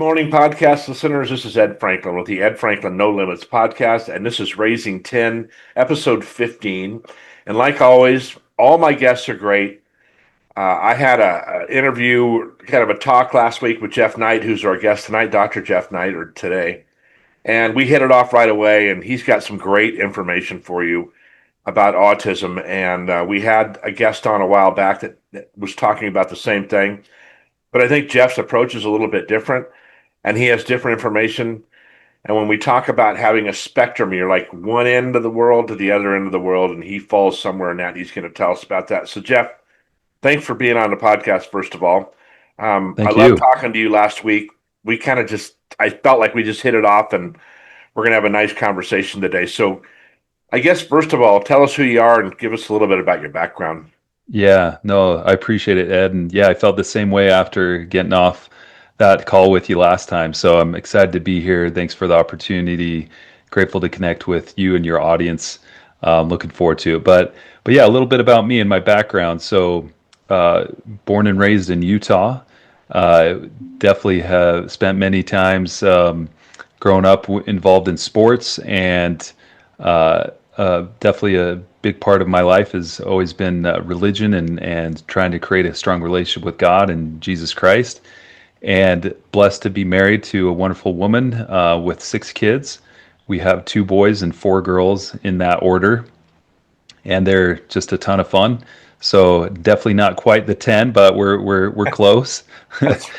morning, podcast listeners. This is Ed Franklin with the Ed Franklin No Limits podcast, and this is Raising 10, episode 15. And like always, all my guests are great. I had a interview, kind of a talk last week with Jeff Knight, who's our guest tonight, Dr. Jeff Knight, or today. And we hit it off right away, and he's got some great information for you about autism. And we had a guest on a while back that was talking about the same thing. But I think Jeff's approach is a little bit different and he has different information. And when we talk about having a spectrum, you're like one end of the world to the other end of the world, and he falls somewhere in that. He's going to tell us about that. So, Jeff, thanks for being on the podcast, first of all. I Thank loved you. talking to you last week. We kind of I felt like we just hit it off, and we're going to have a nice conversation today. So, I guess, first of all, tell us who you are and give us a little bit about your background. Yeah, no, I appreciate it, Ed. And yeah, I felt the same way after getting off that call with you last time. So I'm excited to be here. Thanks for the opportunity. Grateful to connect with you and your audience. Looking forward to it. But yeah, a little bit about me and my background. So, born and raised in Utah. Uh, Definitely have spent many times growing up involved in sports and definitely a big part of my life has always been religion and trying to create a strong relationship with God and Jesus Christ. And blessed to be married to a wonderful woman with 6 kids. We have 2 boys and 4 girls in that order, and they're just a ton of fun. So definitely not quite the 10, but we're close. That's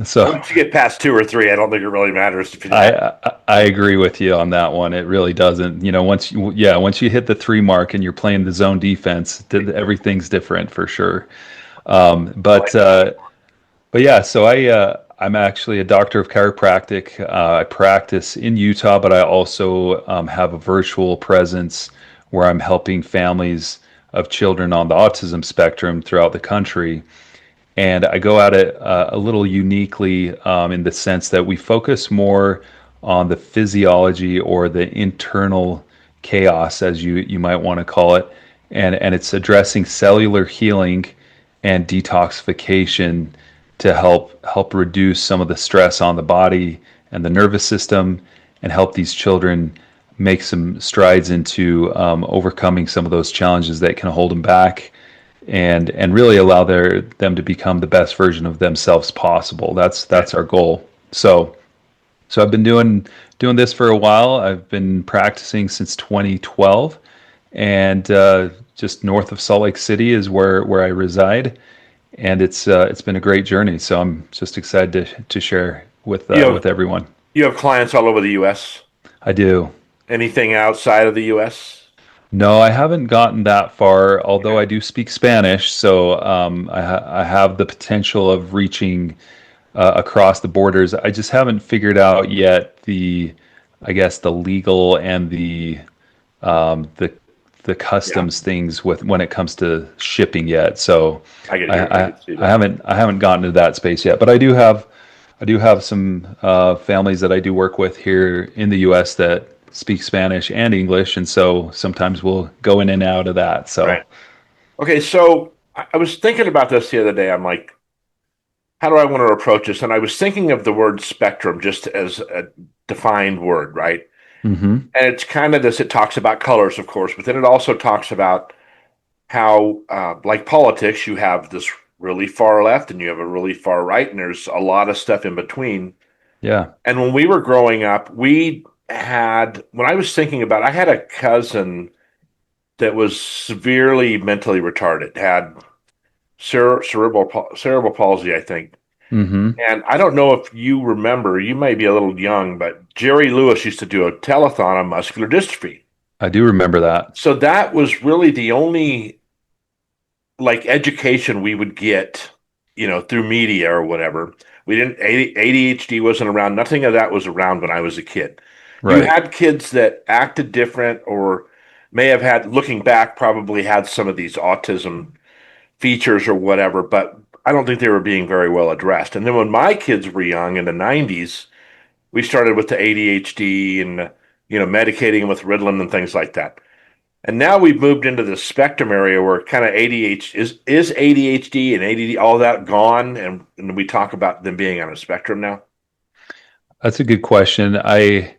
So once you get past two or three, I don't think it really matters if you have. I agree with you on that one. It really doesn't. Once you hit the 3 mark and you're playing the zone defense, everything's different for sure. Um, but uh, but yeah, so I'm actually a doctor of chiropractic. I practice in Utah, but I also have a virtual presence where I'm helping families of children on the autism spectrum throughout the country. And I go at it a little uniquely in the sense that we focus more on the physiology or the internal chaos, as you might want to call it, and it's addressing cellular healing and detoxification to help reduce some of the stress on the body and the nervous system, and help these children make some strides into overcoming some of those challenges that can hold them back and really allow them to become the best version of themselves possible. That's our goal. So I've been doing this for a while. I've been practicing since 2012, and just north of Salt Lake City is where I reside, and it's been a great journey. So I'm just excited to share You with have everyone. you have clients all over the U.S. I do. Anything outside of the U.S.? No, I haven't gotten that far, although Okay. I do speak Spanish, so I have the potential of reaching across the borders. I just haven't figured out yet I guess, the legal and um, the the Yeah, customs things with when it comes to shipping yet. So I get I, you. I I, can see I that. haven't gotten to that space yet, but I do have some families that I do work with here in the U.S. that speak Spanish and English, and so sometimes we'll go in and out of that. So Right. Okay, so I was thinking about this the other day. I'm like, how do I want to approach this? And I was thinking of the word spectrum just as a defined word, right? hmm And it's kind of this, it talks about colors, of course, but then it also talks about how, like politics, you have this really far left and you have a really far right, and there's a lot of stuff in between. yeah, And when we were growing up, when I was thinking about, I had a cousin that was severely mentally retarded, had cerebral palsy, I think. hmm And I don't know if you remember, you may be a little young, but Jerry Lewis used to do a telethon on muscular dystrophy. I do remember that. So that was really the only like education we would get, through media or whatever. We didn't, ADHD wasn't around. Nothing of that was around when I was a kid. You Right. had kids that acted different or may have had, looking back, probably had some of these autism features or whatever, but I don't think they were being very well addressed. And then when my kids were young in the 90s, we started with the ADHD and, medicating them with Ritalin and things like that. And now we've moved into the spectrum area where kind of ADHD is ADHD and ADD, all that gone. And we talk about them being on a spectrum now. That's a good question. I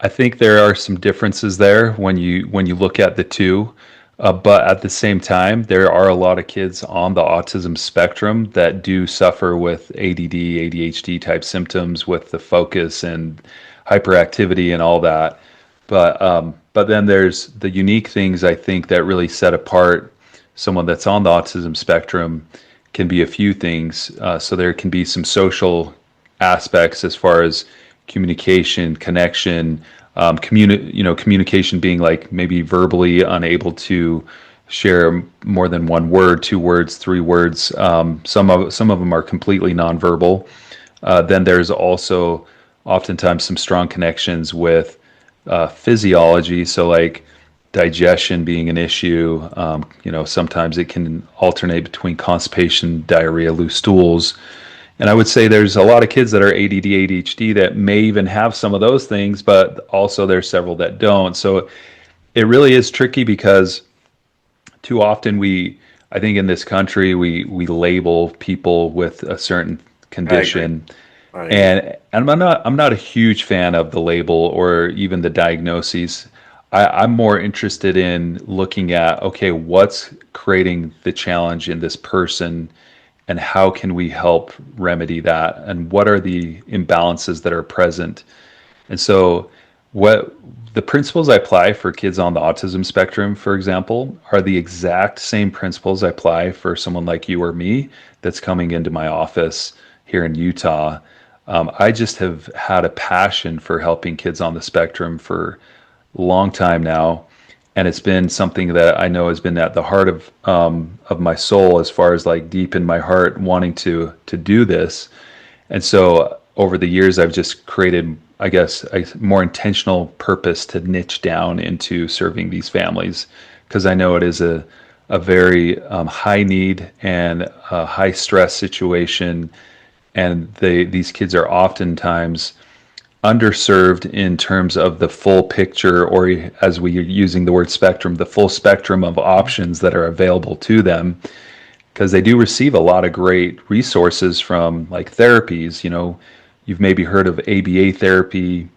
think there are some differences there when you look at the two, but at the same time, there are a lot of kids on the autism spectrum that do suffer with ADD, ADHD type symptoms with the focus and hyperactivity and all that. But then there's the unique things I think that really set apart someone that's on the autism spectrum can be a few things. So there can be some social aspects as far as communication, connection, communication being like maybe verbally unable to share more than one word, two words, three words. Some of them are completely nonverbal. Then there's also oftentimes some strong connections with physiology. So like digestion being an issue. Sometimes it can alternate between constipation, diarrhea, loose stools. And I would say there's a lot of kids that are ADD, ADHD that may even have some of those things, but also there's several that don't. So it really is tricky because too often I think in this country, we label people with a certain I agree. condition. I agree. And I'm not a huge fan of the label or even the diagnoses. I'm more interested in looking at, okay, what's creating the challenge in this person and how can we help remedy that? And what are the imbalances that are present? And so, what the principles I apply for kids on the autism spectrum, for example, are the exact same principles I apply for someone like you or me that's coming into my office here in Utah. I just have had a passion for helping kids on the spectrum for a long time now, and it's been something that I know has been at the heart of my soul, as far as like deep in my heart, wanting to do this. And so over the years, I've just created, I guess, a more intentional purpose to niche down into serving these families because I know it is a very high need and a high stress situation. And these kids are oftentimes underserved in terms of the full picture, or as we are using the word spectrum, the full spectrum of options that are available to them because they do receive a lot of great resources from like therapies. You've maybe heard of ABA therapy.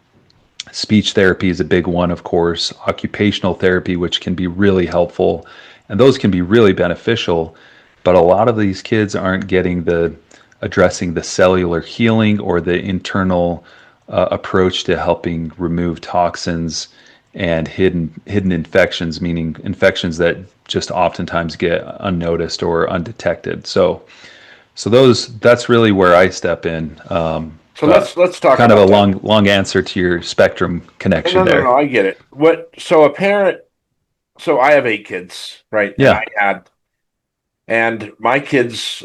Speech therapy is a big one, of course. Occupational therapy, which can be really helpful, and those can be really beneficial. But a lot of these kids aren't getting the addressing the cellular healing or the internal approach to helping remove toxins and hidden infections, meaning infections that just oftentimes get unnoticed or undetected. So that's really where I step in. So But let's talk kind of a about that. long answer to your spectrum No, connection no, no, no. there. I get it. What? So a parent. So I have eight kids, right? Yeah. And my kids.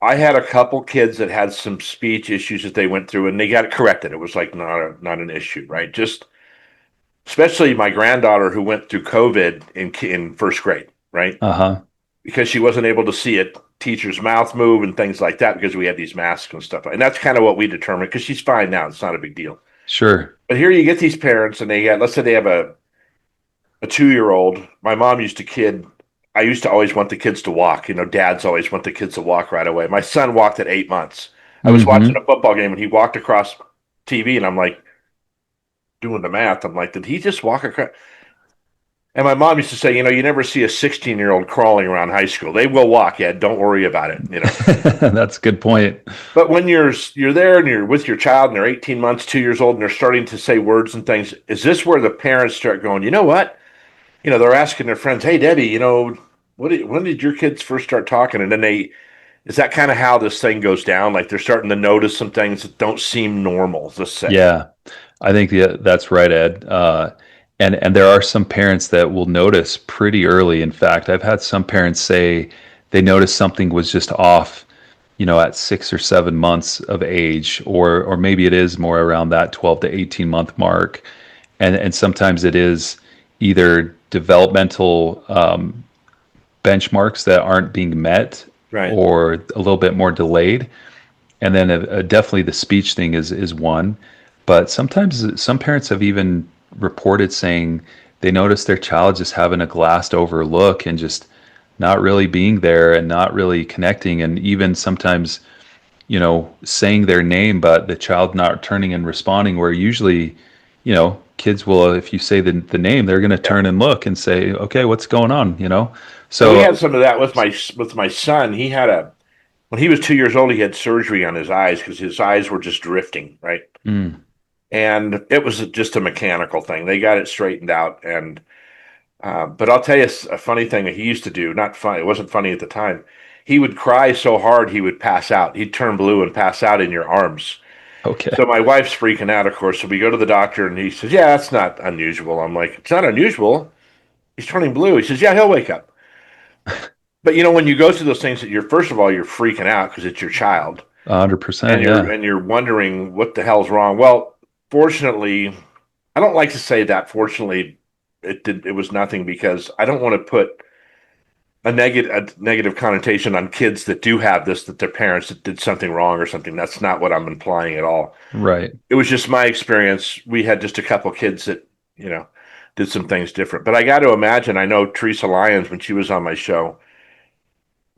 I had a couple kids that had some speech issues that they went through, and they got it corrected. It was like not an issue, right? Just especially my granddaughter who went through COVID in first grade, right? Uh-huh. Because she wasn't able to see a teacher's mouth move and things like that because we had these masks and stuff. And that's kind of what we determined because she's fine now. It's not a big deal. Sure. But here you get these parents and they got, let's say they have a 2 year old. My mom used to kid. I used to always want the kids to walk. Dads always want the kids to walk right away. My son walked at 8 months. I was watching Mm-hmm. a football game and he walked across TV and I'm like doing the math. I'm like, did he just walk across? And my mom used to say, you never see a 16-year-old crawling around high school. They will walk, Ed. Don't worry about it. That's a good point. But when you're there and you're with your child and they're 18 months, 2 years old, and they're starting to say words and things, is this where the parents start going, you know what? They're asking their friends, hey, Debbie, when did your kids first start talking? And then is that kind of how this thing goes down? Like they're starting to notice some things that don't seem normal, let's say. Yeah. I think that's right, Ed. And there are some parents that will notice pretty early. In fact, I've had some parents say they noticed something was just off, at 6 or 7 months of age, or maybe it is more around that 12 to 18 month mark. And sometimes it is either developmental benchmarks that aren't being met Right. or a little bit more delayed. And then definitely the speech thing is one. But sometimes some parents have even reported saying they notice their child just having a glassed over look and just not really being there and not really connecting. And even sometimes saying their name, but the child not turning and responding, where usually, kids will, if you say the name, they're going to Yeah. turn and look and say, okay, what's going on? And we So, had some of that with my son. He had a when he was 2 years old, he had surgery on his eyes because his eyes were just drifting, right? mm, And it was just a mechanical thing. They got it straightened out, and but I'll tell you a funny thing that he used to do. Not funny. It wasn't funny at the time. He would cry so hard he would pass out. He'd turn blue and pass out in your arms. okay. So my wife's freaking out, of course. So we go to the doctor, and he says, "Yeah, that's not unusual." I'm like, "It's not unusual. He's turning blue." He says, "Yeah, he'll wake up." But when you go through those things, that you're first of all you're freaking out because it's your child, and 100%. you're Yeah. and you're wondering what the hell's wrong. Well, fortunately, I don't like to say that. Fortunately, it was nothing because I don't want to put a negative connotation on kids that do have this, that their parents did something wrong or something. That's not what I'm implying at all. Right. It was just my experience. We had just a couple kids that you know did some things different. But I got to imagine. I know Teresa Lyons when she was on my show.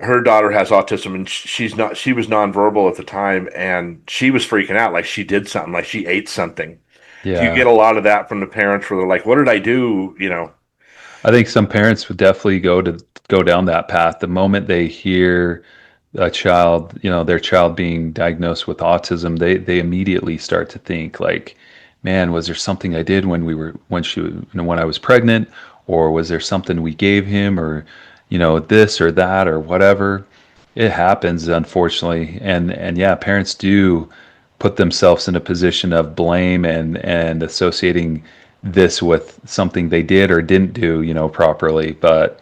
Her daughter has autism, and she's not. She was nonverbal at the time, and she was freaking out, like she did something, like she ate something. Do you get Yeah. a lot of that from the parents where they're like, "What did I do?" I think some parents would definitely go down that path the moment they hear a child, their child being diagnosed with autism. They immediately start to think like, man, was there something I did when I was pregnant, or was there something we gave him, or this or that or whatever. It happens, unfortunately, and yeah, parents do put themselves in a position of blame and associating this with something they did or didn't do, properly. But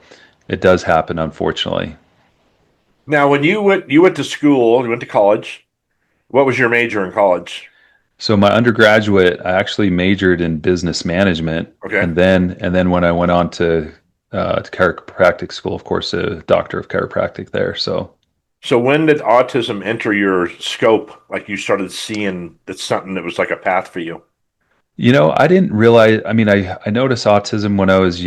it does happen, unfortunately. Now, when you went to school, you went to college. What was your major in college? So my undergraduate, I actually majored in business management, Okay. and then when I went on to chiropractic school, of course, a doctor of chiropractic there. So So when did autism enter your scope? Like you started seeing it's something that was like a path for you. I didn't realize. I mean, I noticed autism when I was,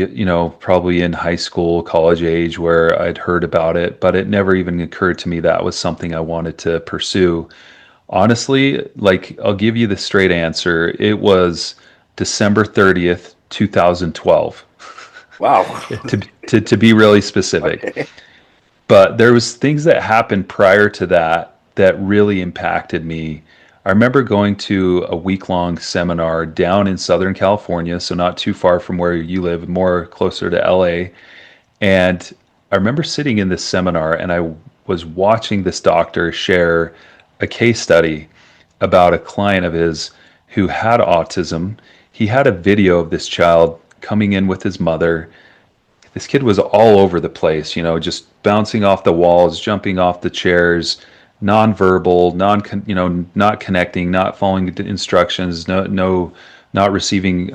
probably in high school, college age, where I'd heard about it, but it never even occurred to me that was something I wanted to pursue. Honestly, like I'll give you the straight answer. It was December 30th, 2012, Wow. to be really specific. Okay. But there was things that happened prior to that that really impacted me. I remember going to a week-long seminar down in Southern California, so not too far from where you live, more closer to LA. And I remember sitting in this seminar and I was watching this doctor share a case study about a client of his who had autism. He had a video of this child coming in with his mother. This kid was all over the place, just bouncing off the walls, jumping off the chairs, nonverbal, not connecting, not following the instructions, no, not receiving,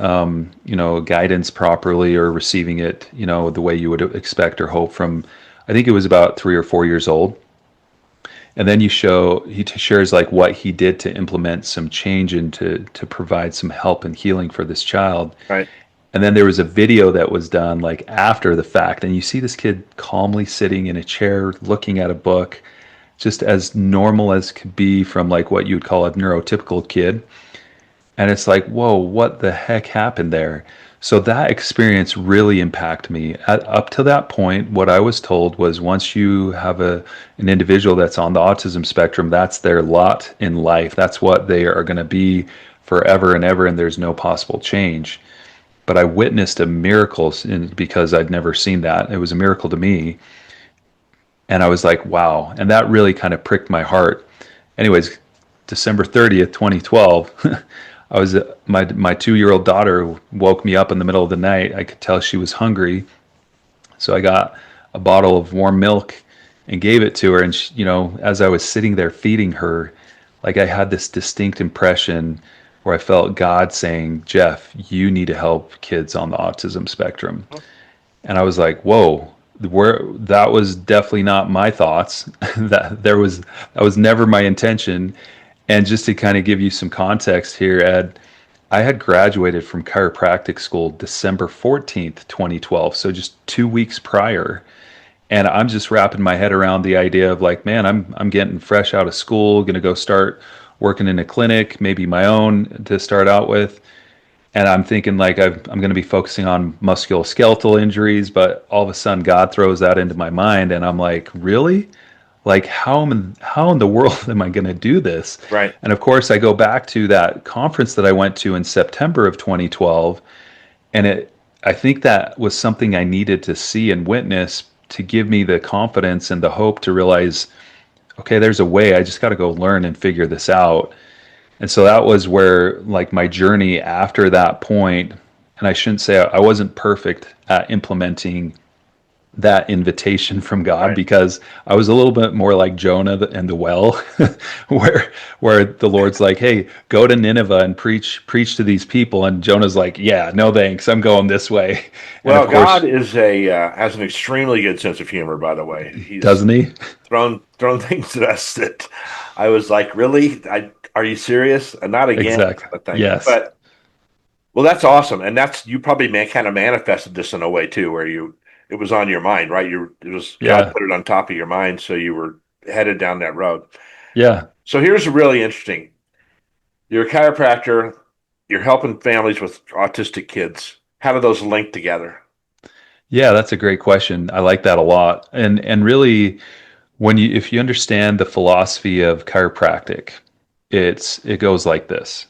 guidance properly or receiving it, the way you would expect or hope from. I think it was about 3 or 4 years old. And then he shares like what he did to implement some change and to provide some help and healing for this child. Right. And then there was a video that was done like after the fact, and you see this kid calmly sitting in a chair looking at a book, just as normal as could be from like what you'd call a neurotypical kid. And it's like, whoa, what the heck happened there? So that experience really impacted me. Up to that point, what I was told was once you have an individual that's on the autism spectrum, that's their lot in life. That's what they are going to be forever and ever, and there's no possible change. But I witnessed a miracle because I'd never seen that. It was a miracle to me. And I was like, wow. And that really kind of pricked my heart. Anyways, December 30th, 2012, I was my 2-year-old daughter woke me up in the middle of the night. I could tell she was hungry. So I got a bottle of warm milk and gave it to her. And she, as I was sitting there feeding her, like I had this distinct impression where I felt God saying, Jeff, you need to help kids on the autism spectrum. And I was like, whoa, that was definitely not my thoughts. That was never my intention. And just to kind of give you some context here, Ed, I had graduated from chiropractic school December 14th, 2012, so just 2 weeks prior. And I'm just wrapping my head around the idea of like, man, I'm getting fresh out of school, going to go start working in a clinic, maybe my own to start out with. And I'm thinking like I'm going to be focusing on musculoskeletal injuries, but all of a sudden God throws that into my mind, and I'm like, really? Like how in the world am I going to do this? Right. And of course, I go back to that conference that I went to in September of 2012, and I think that was something I needed to see and witness to give me the confidence and the hope to realize, okay, there's a way. I just got to go learn and figure this out. And so that was where like my journey after that point, and I shouldn't say I wasn't perfect at implementing that invitation from God, Right. because I was a little bit more like Jonah and the well, where the Lord's like, "Hey, go to Nineveh and preach to these people," and Jonah's like, "Yeah, no thanks, I'm going this way." And of Well, God course, is a has an extremely good sense of humor, by the way. He's doesn't he? thrown things at us that I was like, really? Are you serious? Not again, Exactly. kind of thing. Yes. But well, that's awesome, and that's you probably kind of manifested this in a way too, where it was on your mind, right? It was God Yeah. put it on top of your mind, so you were headed down that road. Yeah. So here's really interesting. You're a chiropractor. You're helping families with autistic kids. How do those link together? Yeah, that's a great question. I like that a lot. And really, when you if you understand the philosophy of chiropractic, it goes like this.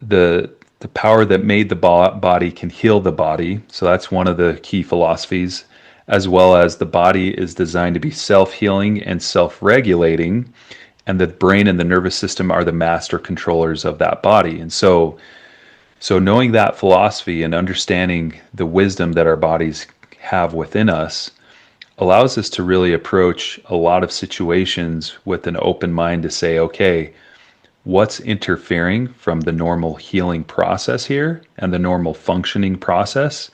The power that made the body can heal the body. So that's one of the key philosophies, as well as the body is designed to be self-healing and self-regulating, and the brain and the nervous system are the master controllers of that body. And so knowing that philosophy and understanding the wisdom that our bodies have within us allows us to really approach a lot of situations with an open mind to say, okay, what's interfering from the normal healing process here and the normal functioning process,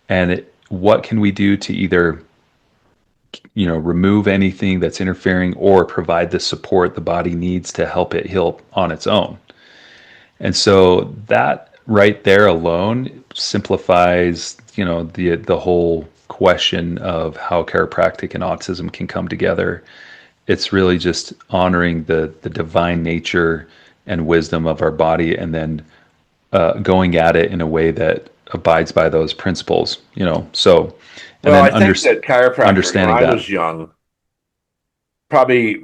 and what can we do to either remove anything that's interfering or provide the support the body needs to help it heal on its own. And so that right there alone simplifies, the whole question of how chiropractic and autism can come together. It's really just honoring the divine nature and wisdom of our body, and then going at it in a way that abides by those principles. So, and Well, then I think that chiropractors, when understanding I that. was young, probably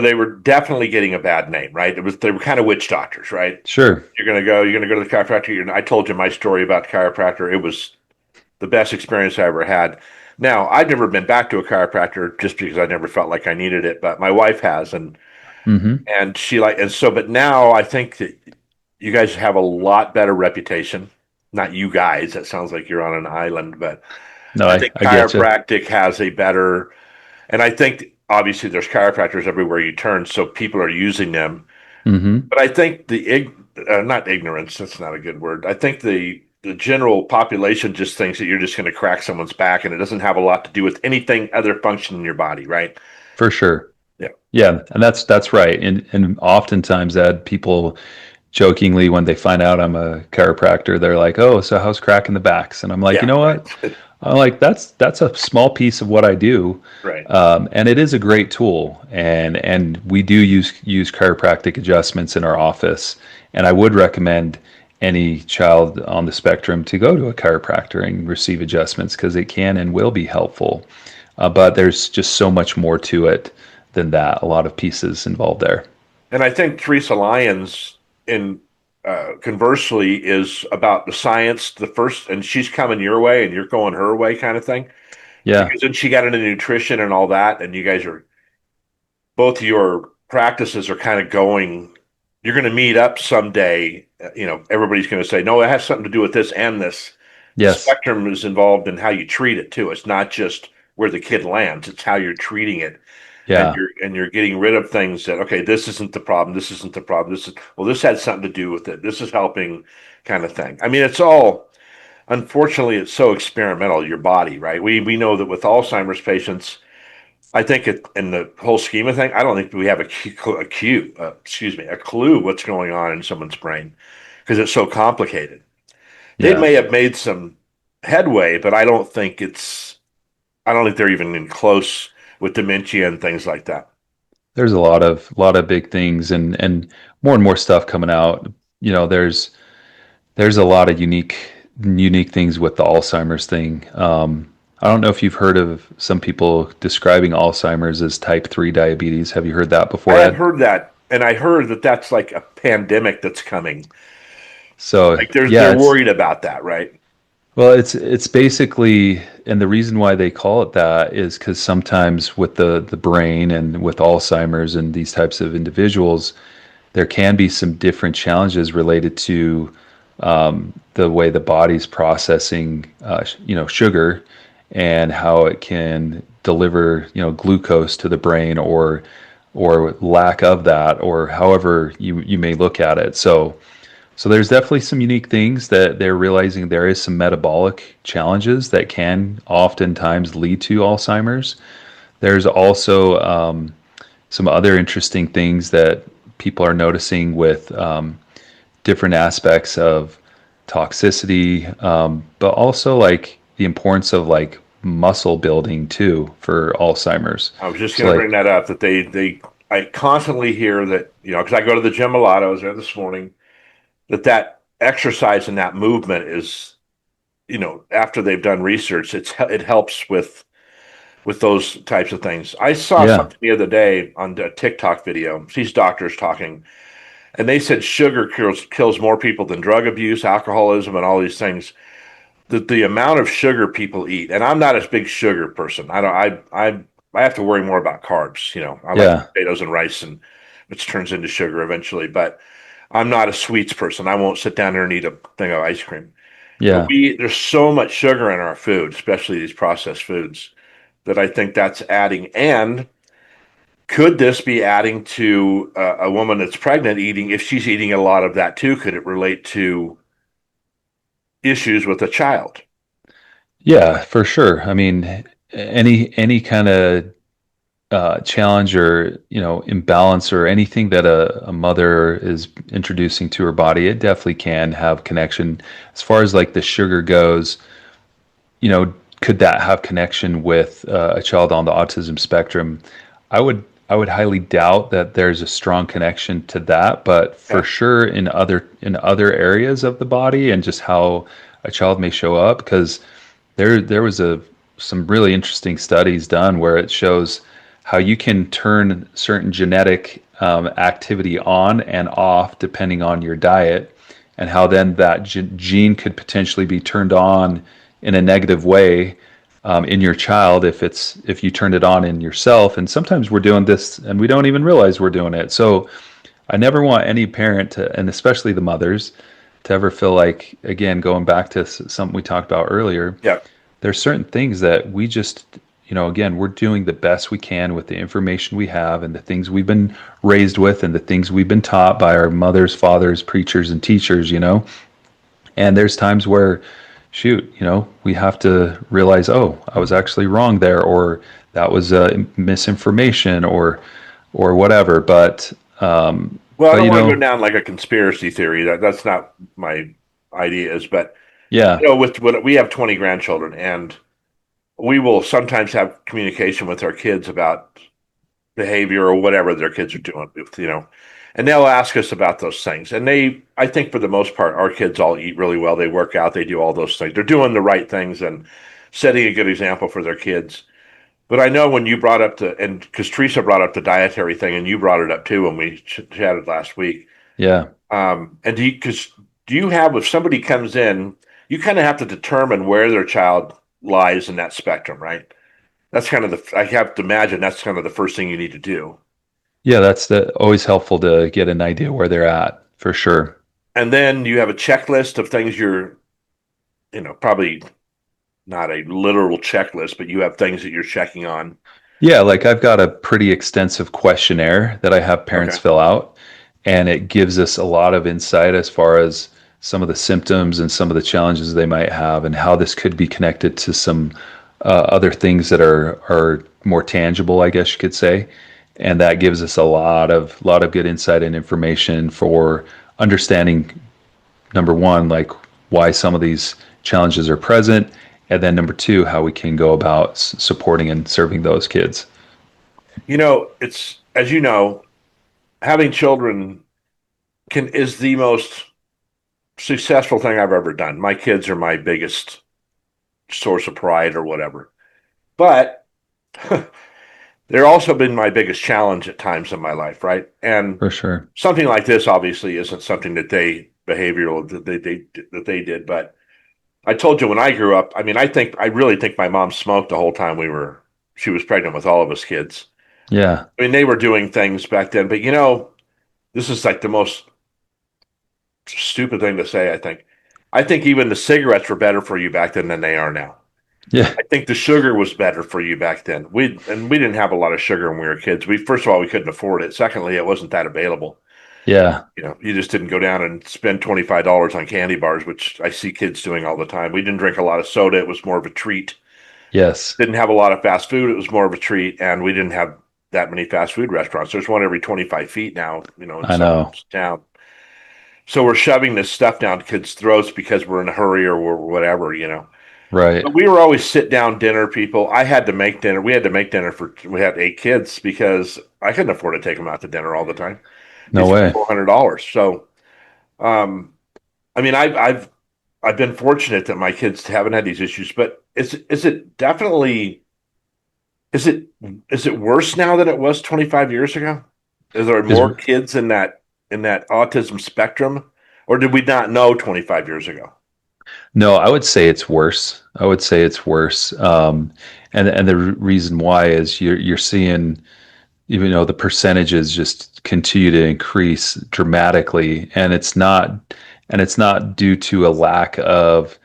they were definitely getting a bad name, right? They were kind of witch doctors, right? Sure. You're gonna go to the chiropractor. I told you my story about the chiropractor. It was the best experience I ever had. Now, I've never been back to a chiropractor just because I never felt like I needed it, but my wife has, Hmm. and she like and so. But now I think that you guys have a lot better reputation. Not you guys. That sounds like you're on an island, but No, I I, think I get you. chiropractic has a better. And I think obviously there's chiropractors everywhere you turn, so people are using them. Hmm. But I think not ignorance, that's not a good word. I think the general population just thinks that you're just going to crack someone's back, and it doesn't have a lot to do with anything other function in your body, right? For sure. Yeah. Yeah, and that's right. And oftentimes, Ed, people jokingly, when they find out I'm a chiropractor, they're like, "Oh, so how's cracking the backs?" And I'm like, you Yeah, know right. what? I'm like, that's a small piece of what I do, Right. and it is a great tool. And we do use chiropractic adjustments in our office. And I would recommend any child on the spectrum to go to a chiropractor and receive adjustments, because it can and will be helpful. But there's just so much more to it than that. A lot of pieces involved there. And I think Teresa Lyons, in conversely, is about the science, the first, and she's coming your way and you're going her way, kind of thing. Yeah. Because then she got into nutrition and all that, and you guys are both your practices are kind of going. You're going to meet up someday. Everybody's going to say, no, it has something to do with this and this. The Yes. spectrum is involved in how you treat it too. It's not just where the kid lands; it's how you're treating it, and Yeah. you're getting rid of things that okay, this isn't the problem. This isn't the problem. This had something to do with it. This is helping, kind of thing. I mean, it's all unfortunately it's so experimental. Your body, right? We know that with Alzheimer's patients I think in the whole scheme of thing, I don't think we have a clue what's going on in someone's brain because it's so complicated. They Yeah. may have made some headway, but I don't think it's. I don't think they're even in close with dementia and things like that. There's a lot of big things and more stuff coming out. You know, there's a lot of unique things with the Alzheimer's thing. I don't know if you've heard of some people describing Alzheimer's as type 3 diabetes. Have you heard that I before, have Ed? heard that, and I heard that that's like a pandemic that's coming. So Like they're yeah, they're worried about that, right? well, it's basically, and the reason why they call it that is because sometimes with the brain and with Alzheimer's and these types of individuals, there can be some different challenges related to the way the body's processing, sugar, and how it can deliver, glucose to the brain, or lack of that, or however you may look at it. So there's definitely some unique things that they're realizing there is some metabolic challenges that can oftentimes lead to Alzheimer's. There's also some other interesting things that people are noticing with different aspects of toxicity, but also like the importance of like muscle building too for Alzheimer's. I was just So going to bring like, that up that they I constantly hear that, because I go to the gym a lot. I was there this morning. That exercise and that movement is, after they've done research, it helps with those types of things. I saw yeah, something the other day on a TikTok video. These doctors talking, and they said sugar kills more people than drug abuse, alcoholism, and all these things. The amount of sugar people eat, and I'm not a big sugar person. I don't. I have to worry more about carbs. I like yeah, potatoes and rice, and which turns into sugar eventually. But I'm not a sweets person. I won't sit down there and eat a thing of ice cream. But yeah. there's so much sugar in our food, especially these processed foods, that I think that's adding. And could this be adding to a woman that's pregnant eating, if she's eating a lot of that too? Could it relate to issues with a child? Yeah, for sure. I mean, any kind of challenge or imbalance or anything that a mother is introducing to her body, it definitely can have connection. As far as like the sugar goes, could that have connection with a child on the autism spectrum? I would highly doubt that there's a strong connection to that, but for Okay. sure in other areas of the body and just how a child may show up, because there was some really interesting studies done where it shows how you can turn certain genetic activity on and off depending on your diet, and how then that gene could potentially be turned on in a negative way in your child if you turned it on in yourself. And sometimes we're doing this and we don't even realize we're doing it. So I never want any parent to, and especially the mothers, to ever feel like, again, going back to something we talked about earlier, Yeah. there's certain things that we just, again, we're doing the best we can with the information we have and the things we've been raised with and the things we've been taught by our mothers, fathers, preachers, and teachers. And there's times where, shoot, we have to realize, oh, I was actually wrong there, or that was misinformation, or whatever. But Well, I but don't want to go down like a conspiracy theory. That's not my ideas. But yeah, with we have 20 grandchildren, and we will sometimes have communication with our kids about behavior or whatever their kids are doing. And they'll ask us about those things. And I think for the most part, our kids all eat really well. They work out. They do all those things. They're doing the right things and setting a good example for their kids. But I know when you brought up and because Teresa brought up the dietary thing, and you brought it up too when we chatted last week. yeah. And do you have, if somebody comes in, you kind of have to determine where their child lies in that spectrum, right? That's kind of I have to imagine that's kind of the first thing you need to do. Yeah, that's always helpful to get an idea where they're at, for sure. And then you have a checklist of things probably not a literal checklist, but you have things that you're checking on. Yeah, like I've got a pretty extensive questionnaire that I have parents Okay. fill out, and it gives us a lot of insight as far as some of the symptoms and some of the challenges they might have, and how this could be connected to some other things that are more tangible, I guess you could say. And that gives us a lot of good insight and information for understanding, number one, like why some of these challenges are present, and then number two, how we can go about supporting and serving those kids. It's as you know, having children can is the most successful thing I've ever done. My kids are my biggest source of pride or whatever. But they're also been my biggest challenge at times in my life, right? And For sure. something like this obviously isn't something that they behavioral that they did. But I told you when I grew up, I mean, I really think my mom smoked the whole time she was pregnant with all of us kids. Yeah. I mean, they were doing things back then, but this is like the most stupid thing to say, I think. I think even the cigarettes were better for you back then than they are now. Yeah. I think the sugar was better for you back then. We didn't have a lot of sugar when we were kids. We first of all we couldn't afford it. Secondly, it wasn't that available. Yeah. You just didn't go down and spend $25 on candy bars, which I see kids doing all the time. We didn't drink a lot of soda. It was more of a treat. Yes. Didn't have a lot of fast food. It was more of a treat, and we didn't have that many fast food restaurants. There's one every 25 feet now, in I some know. town. So we're shoving this stuff down kids' throats because we're in a hurry or we're whatever. Right. But we were always sit down dinner people. I had to make dinner. We had to make dinner we had 8 kids because I couldn't afford to take them out to dinner all the time. No These were way. $400. So, um, I mean, I've been fortunate that my kids haven't had these issues, but is it definitely is it is it worse now than it was 25 years ago? Is there Is more kids in that autism spectrum, or did we not know 25 years ago? No, I would say it's worse. I would say it's worse. And the reason why is you're seeing, even though the percentages just continue to increase dramatically, and it's not due to a lack of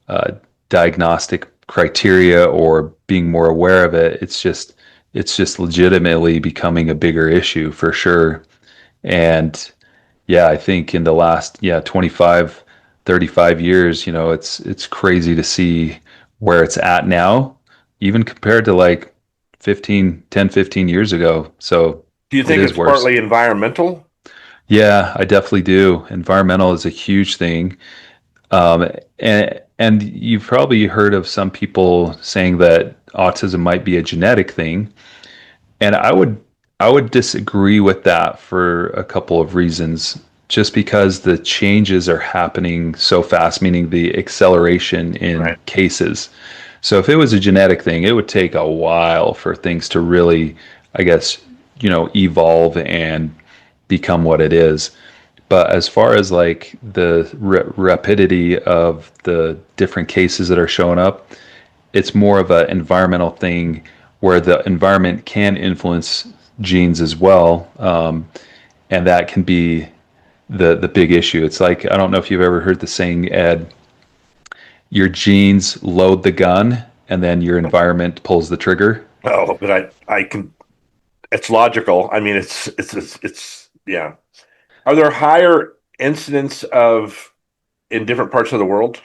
uh, diagnostic criteria or being more aware of it. It's just legitimately becoming a bigger issue for sure. And yeah, I think in the last, 25, 35 years, it's crazy to see where it's at now, even compared to like 15 years ago. So Do you it think is it's worse. partly environmental? Yeah, I definitely do. Environmental is a huge thing. And you've probably heard of some people saying that autism might be a genetic thing. And I would disagree with that for a couple of reasons. Just because the changes are happening so fast, meaning the acceleration in Right. cases. So if it was a genetic thing, it would take a while for things to really, I guess, evolve and become what it is. But as far as like the rapidity of the different cases that are showing up, it's more of an environmental thing where the environment can influence genes as well, and that can be the big issue. It's like, I don't know if you've ever heard the saying, Ed, your genes load the gun, and then your environment pulls the trigger. Oh, but I can. It's logical. I mean, it's yeah. Are there higher incidents of in different parts of the world?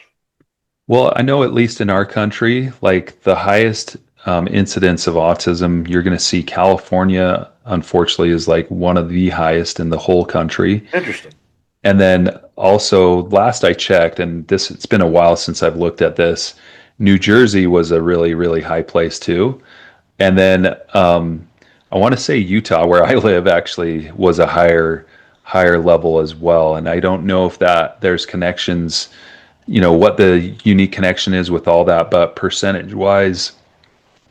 Well, I know at least in our country, like the highest incidence of autism, you're going to see California, unfortunately, is like one of the highest in the whole country. Interesting. And then also, last I checked, and it's been a while since I've looked at this, New Jersey was a really, really high place too. And then I want to say Utah, where I live, actually was a higher level as well. And I don't know if that there's connections, what the unique connection is with all that, but percentage wise,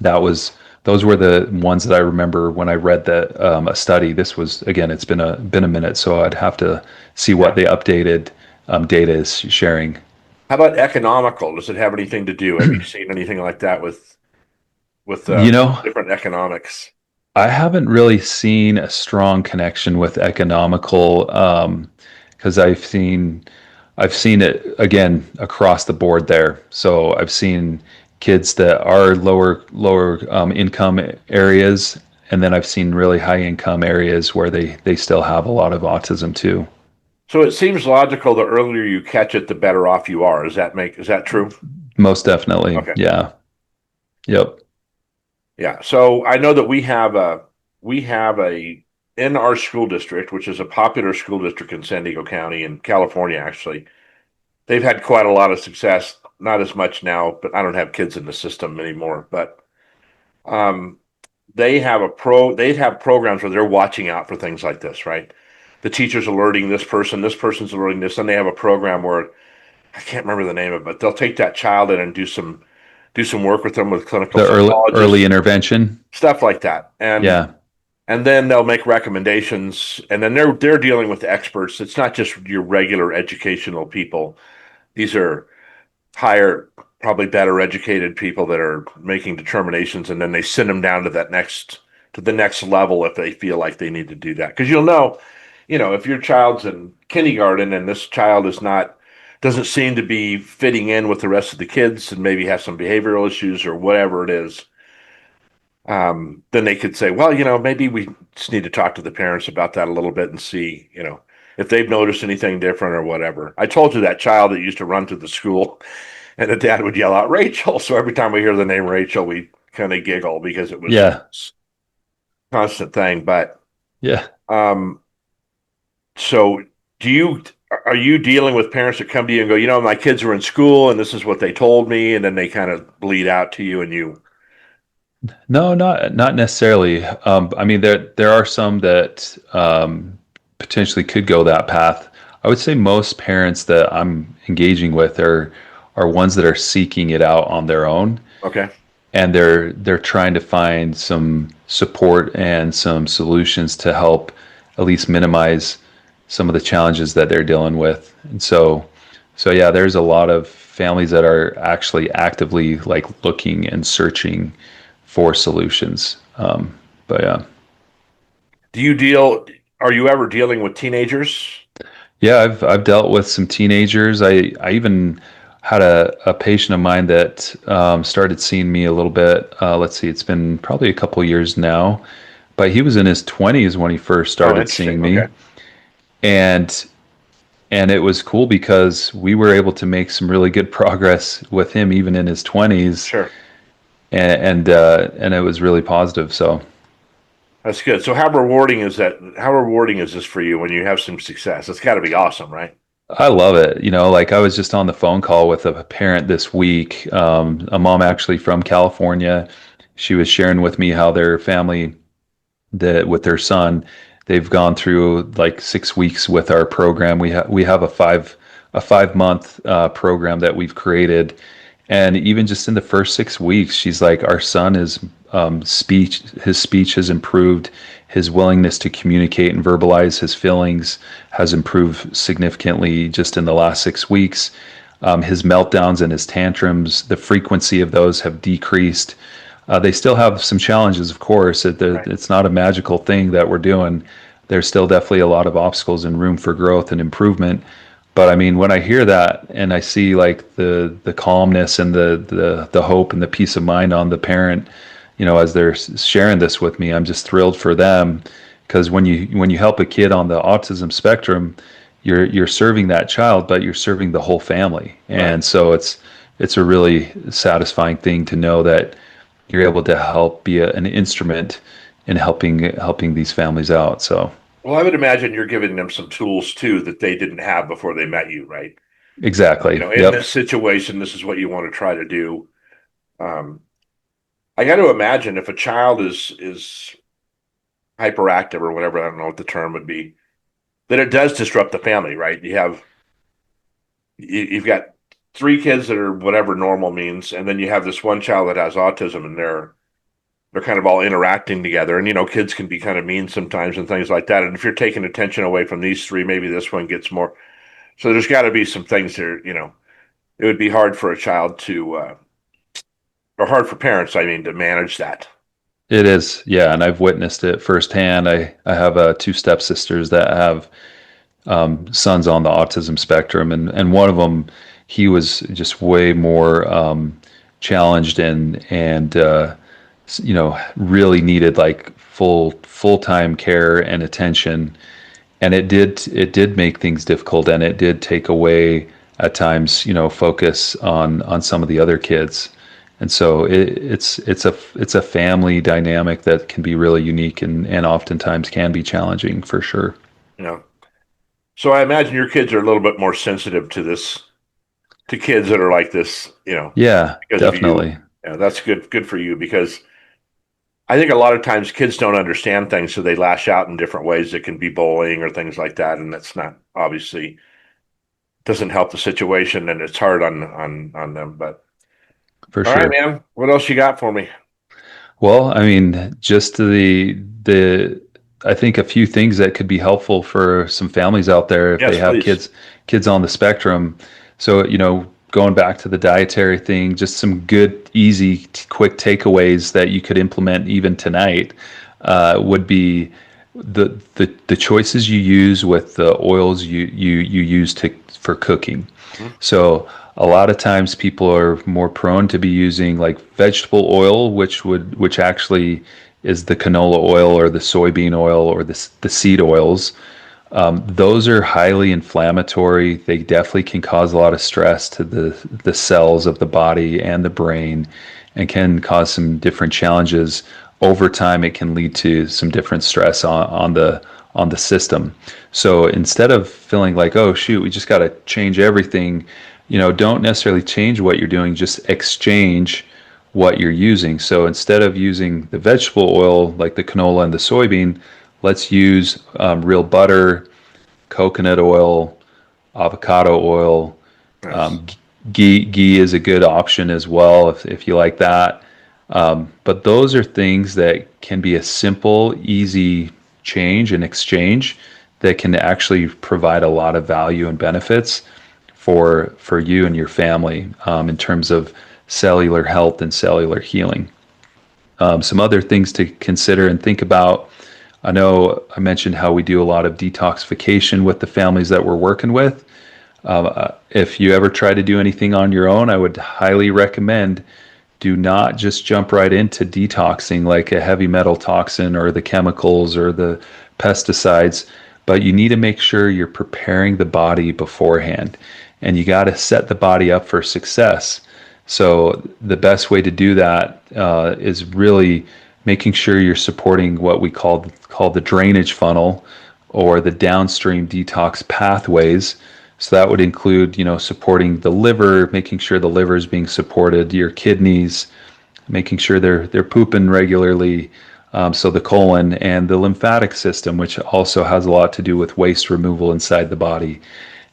that was those were the ones that I remember when I read that a study. This was, again, it's been a minute, so I'd have to see what Yeah. the updated data is sharing. How about economical? Does it have anything to do? Have you seen anything like that with You know, different economics? I haven't really seen a strong connection with economical, because I've seen it again across the board there. So I've seen kids that are lower income areas, and then I've seen really high income areas where they still have a lot of autism too. So it seems logical. The earlier you catch it, the better off you are. Is that true? Most definitely, Okay. yeah, yep, Yeah. So I know that we have a in our school district, which is a popular school district in San Diego County in California, actually. They've had quite a lot of success. not as much now, but I don't have kids in the system anymore. But um, they'd have programs where they're watching out for things like this, right? The teacher's alerting this person's alerting this, and they have a program where I can't remember the name of it, but they'll take that child in and do some work with them with clinical The early psychologists, intervention. stuff like that. Yeah. And then they'll make recommendations, and then they're dealing with experts. It's not just your regular educational people. These are higher, probably better educated people that are making determinations, and then they send them down to the next level if they feel like they need to do that. Because if your child's in kindergarten and this child is not doesn't seem to be fitting in with the rest of the kids and maybe has some behavioral issues or whatever it is, then they could say, well, maybe we just need to talk to the parents about that a little bit and see, if they've noticed anything different or whatever. I told you that child that used to run to the school and the dad would yell out Rachel. So every time we hear the name Rachel, we kind of giggle because it was Yeah. a constant thing. But Yeah. um, so do you are you dealing with parents that come to you and go, my kids were in school and this is what they told me, and then they kind of bleed out to you and you, No, not necessarily. I mean, there are some that potentially could go that path. I would say most parents that I'm engaging with are ones that are seeking it out on their own, okay, and they're trying to find some support and some solutions to help at least minimize some of the challenges that they're dealing with. And so yeah, there's a lot of families that are actually actively like looking and searching for solutions. But yeah. do you deal? Are you ever dealing with teenagers? Yeah, I've dealt with some teenagers. I even had a patient of mine that started seeing me a little bit. Let's see, it's been probably a couple years now, but he was in his 20s when he first Oh, started seeing interesting. me, Okay, and and it was cool because we were able to make some really good progress with him even in his 20s, sure. and it was really positive. So That's good. So how rewarding is that? How rewarding is this for you when you have some success? It's got to be awesome, right? I love it. Like I was just on the phone call with a parent this week, a mom actually from California. She was sharing with me how their family, that with their son, they've gone through like 6 weeks with our program. We have a 5 month program that we've created, and even just in the first 6 weeks, she's like, our son is his speech has improved, his willingness to communicate and verbalize his feelings has improved significantly just in the last 6 weeks. His meltdowns and his tantrums, the frequency of those have decreased. They still have some challenges, of course. Right. It's not a magical thing that we're doing. There's still definitely a lot of obstacles and room for growth and improvement. But I mean, when I hear that and I see like the calmness and the hope and the peace of mind on the parent, as they're sharing this with me, I'm just thrilled for them, because when you help a kid on the autism spectrum, you're serving that child, but you're serving the whole family, Right. and so it's a really satisfying thing to know that you're able to help be an instrument in helping these families out. So Well, I would imagine you're giving them some tools too that they didn't have before they met you, right? exactly. In Yep. this situation, this is what you want to try to do. Um, I got to imagine if a child is hyperactive or whatever, I don't know what the term would be, that it does disrupt the family, right? You've got three kids that are whatever normal means, and then you have this one child that has autism, and they're kind of all interacting together. And kids can be kind of mean sometimes and things like that. And if you're taking attention away from these three, maybe this one gets more. So there's got to be some things there. It would be hard for a child or hard for parents, I mean, to manage that. It is, yeah, and I've witnessed it firsthand. I have two stepsisters that have sons on the autism spectrum, and one of them, he was just way more challenged and really needed like full-time care and attention, and it did make things difficult, and it did take away at times focus on some of the other kids. And so it's a family dynamic that can be really unique, and oftentimes can be challenging for sure. You know, so I imagine your kids are a little bit more sensitive to this to kids that are like this, Yeah, because of you. definitely. Yeah, that's good for you because I think a lot of times kids don't understand things, so they lash out in different ways. It can be bullying or things like that, and that's not obviously doesn't help the situation, and it's hard on them. But For all right, sure. man, what else you got for me? Well, I mean, just the I think a few things that could be helpful for some families out there if they Yes, have please. kids on the spectrum. So, going back to the dietary thing, just some good, easy, quick takeaways that you could implement even tonight would be the choices you use with the oils you use for cooking. Mhm. So a lot of times people are more prone to be using like vegetable oil, which actually is the canola oil or the soybean oil or the seed oils. Those are highly inflammatory. They definitely can cause a lot of stress to the cells of the body and the brain, and can cause some different challenges. Over time, it can lead to some different stress on the system. So instead of feeling like, oh shoot, we just got to change everything, don't necessarily change what you're doing. Just exchange what you're using. So instead of using the vegetable oil like the canola and the soybean, let's use real butter, coconut oil, avocado oil. Yes. Um, ghee is a good option as well if you like that. But those are things that can be a simple, easy change and exchange that can actually provide a lot of value and benefits for you and your family in terms of cellular health and cellular healing. Some other things to consider and think about. I know I mentioned how we do a lot of detoxification with the families that we're working with. If you ever try to do anything on your own, I would highly recommend do not just jump right into detoxing like a heavy metal toxin or the chemicals or the pesticides, but you need to make sure you're preparing the body beforehand, and you got to set the body up for success. So the best way to do that is really making sure you're supporting what we call the drainage funnel or the downstream detox pathways. So that would include, supporting the liver, making sure the liver is being supported, your kidneys, making sure they're pooping regularly. So the colon and the lymphatic system, which also has a lot to do with waste removal inside the body.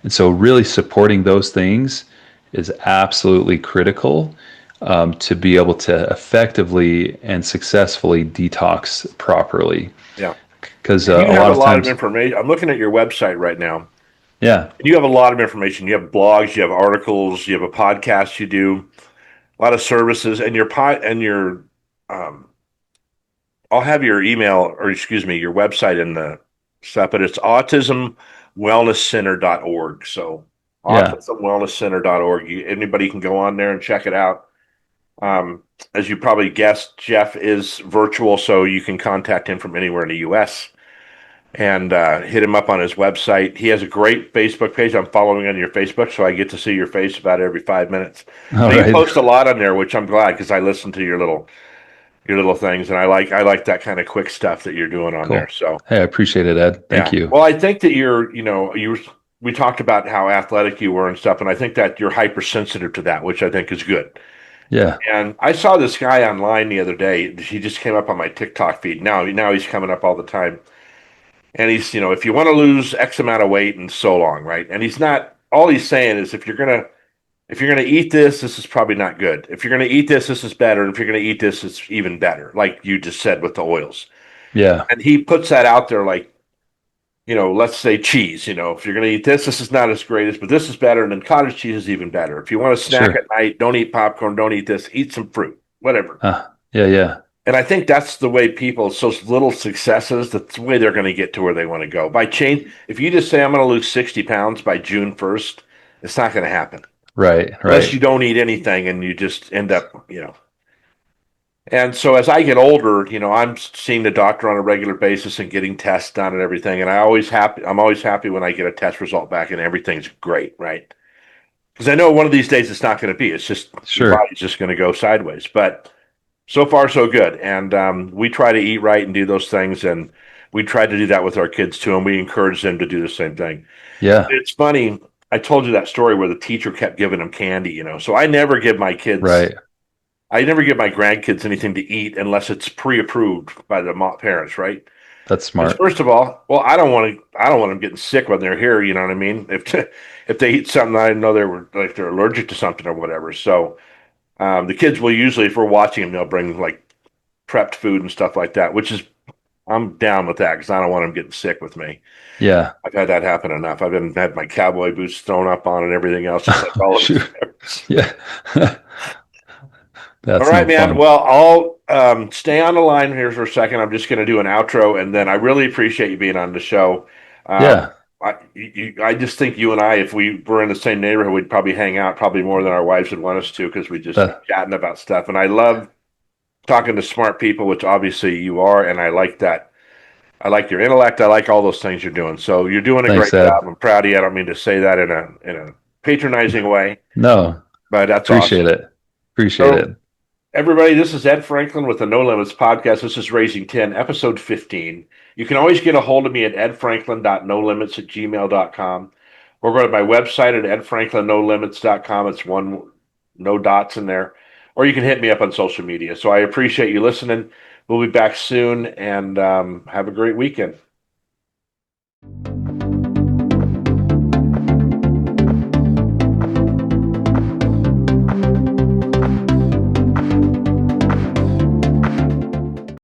And so really supporting those things is absolutely critical to be able to effectively and successfully detox properly. Yeah. Because And you a have lot a of lot of times, information. I'm looking at your website right now. yeah, And you have a lot of information. You have blogs, you have articles, you have a podcast you do, a lot of services, and um I'll have your email or excuse me, your website in the stuff, but it's autismwellnesscenter.org. So yeah, autismwellnesscenter.org. Anybody can go on there and check it out. Um, as you probably guessed, Jeff is virtual, so you can contact him from anywhere in the US and hit him up on his website. He has a great Facebook page. I'm following on your Facebook, so I get to see your face about every 5 minutes. all But you right, post a lot on there, which I'm glad because I listen to your little things, and I like that kind of quick stuff that you're doing on there. cool. So Hey, I appreciate it, Ed. Thank yeah, you. well, I think that we talked about how athletic you were and stuff, and I think that you're hypersensitive to that, which I think is good. Yeah, And I saw this guy online the other day. He just came up on my TikTok feed. Now he's coming up all the time. And he's, if you want to lose X amount of weight and so long, right? And he's not, all he's saying is if you're gonna eat this, this is probably not good. If you're gonna eat this, this is better. And if you're gonna eat this, it's even better, like you just said with the oils. yeah, And he puts that out there like, let's say cheese, if you're gonna eat this, this is not as great as, but this is better, and then cottage cheese is even better. If you want to snack at sure. night, don't eat popcorn, don't eat this, eat some fruit, whatever. Yeah, yeah, And I think that's the way people, so little successes, that's the way they're going to get to where they want to go. By change, if you just say, I'm going to lose 60 pounds by June 1st, it's not going to happen right, unless you right. don't eat anything and you just end up. And so as I get older, I'm seeing the doctor on a regular basis and getting tests done and everything. And I'm always happy when I get a test result back and everything's great, right? Because I know one of these days it's not going to be. It's just your Sure. body's just going to go sideways. But so far, so good. And we try to eat right and do those things. And we try to do that with our kids too. And we encourage them to do the same thing. Yeah, It's funny. I told you that story where the teacher kept giving them candy, So Right. I never give my grandkids anything to eat unless it's pre-approved by the parents, right? That's Because smart. first of all, well, I don't want them getting sick when they're here. You know what I mean? If they eat something, I know they're allergic to something or whatever. So the kids will usually, if we're watching them, they'll bring like prepped food and stuff like that, which is I'm down with that because I don't want them getting sick with me. Yeah. I've had that happen enough. I've been had my cowboy boots thrown up on and everything else, just like all of Shoot. us. Yeah. All That's right, no man. fun. Well, I'll stay on the line here for a second. I'm just going to do an outro, and then I really appreciate you being on the show. Um, Yeah. I just think you and I, if we were in the same neighborhood, we'd probably hang out probably more than our wives would want us to because we just be That chatting about stuff. And I love talking to smart people, which obviously you are, and I like that. I like your intellect. I like all those things you're doing. So you're doing a Thanks, great job. Ed. I'm proud of you. I don't mean to say that in a patronizing way, No, but that's appreciate awesome. it. Appreciate So it. everybody, this is Ed Franklin with the No Limits podcast. This is Raising 10, episode 15. You can always get a hold of me at edfranklin.nolimits@gmail.com or go to my website at edfranklinnolimits.com. It's one, no dots in there. Or you can hit me up on social media. So I appreciate you listening. We'll be back soon and have a great weekend.